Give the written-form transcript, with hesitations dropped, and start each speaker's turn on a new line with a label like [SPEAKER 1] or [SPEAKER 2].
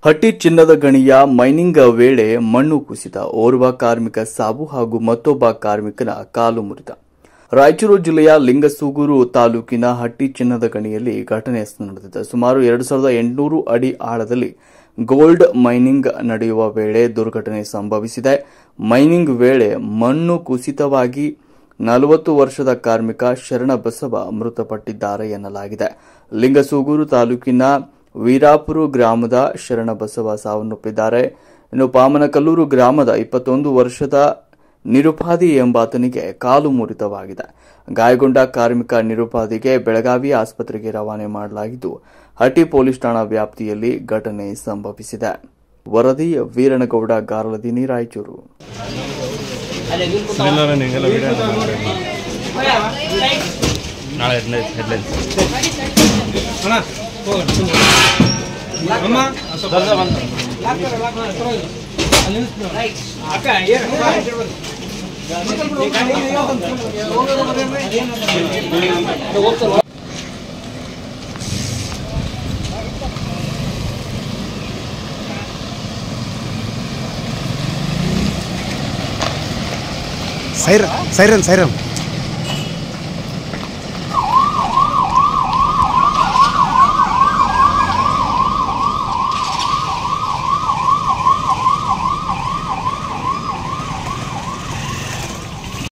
[SPEAKER 1] ಹಟ್ಟಿ ಚಿನ್ನದ ಗಣಿಯ ಮೈನಿಂಗ್ ವೇಳೆ ಮಣ್ಣು ಕುಸಿತ, ಓರ್ವ ಕಾರ್ಮಿಕ ಸಾವು ಹಾಗೂ ಮತ್ತೊಬ್ಬ ಕಾರ್ಮಿಕನ ಕಾಲು ಮುರಿತ. ರಾಯಚೂರು ಜಿಲ್ಲೆಯ ಲಿಂಗಸೂಗೂರು ತಾಲೂಕಿನ ಹಟ್ಟಿ ಚಿನ್ನದ ಗಣಿಯಲ್ಲಿ ಘಟನೆ ನಡೆದಿದೆ. ಸುಮಾರು 2800 ಅಡಿ ಆಳದಲ್ಲಿ ಗೋಲ್ಡ್ ಮೈನಿಂಗ್ ನಡೆಯುವ ವೇಳೆ ದುರ್ಘಟನೆ ಸಂಭವಿಸಿದೆ. ಮೈನಿಂಗ್ ವೇಳೆ ಮಣ್ಣು ಕುಸಿತವಾಗಿ 40 ವರ್ಷದ ಕಾರ್ಮಿಕ ಶರಣಬಸವ ಮೃತಪಟ್ಟಿದ್ದಾರೆ ಎನ್ನಲಾಗಿದೆ. ಲಿಂಗಸೂಗೂರು ತಾಲೂಕಿನ ವೀರಾಪುರ ಗ್ರಾಮದ ಶರಣಬಸವ ಸಾವನ್ನಪ್ಪಿದ್ದಾರೆ. ಇನ್ನು ಪಾಮನಕಲ್ಲೂರು ಗ್ರಾಮದ 21 ವರ್ಷದ ನಿರುಪಾದಿ ಎಂಬಾತನಿಗೆ ಕಾಲು ಮುರಿತವಾಗಿದೆ. ಗಾಯಗೊಂಡ ಕಾರ್ಮಿಕ ನಿರುಪಾದಿಗೆ ಬೆಳಗಾವಿ ಆಸ್ಪತ್ರೆಗೆ ರವಾನೆ ಮಾಡಲಾಗಿದ್ದು, ಹಟ್ಟಿ ಪೊಲೀಸ್ ಠಾಣಾ ವ್ಯಾಪ್ತಿಯಲ್ಲಿ ಘಟನೆ ಸಂಭವಿಸಿದೆ. ವರದಿ ವೀರನಗೌಡ ಗಾರ್ಲದಿನಿ, ರಾಯಚೂರು.
[SPEAKER 2] ಸೈರನ್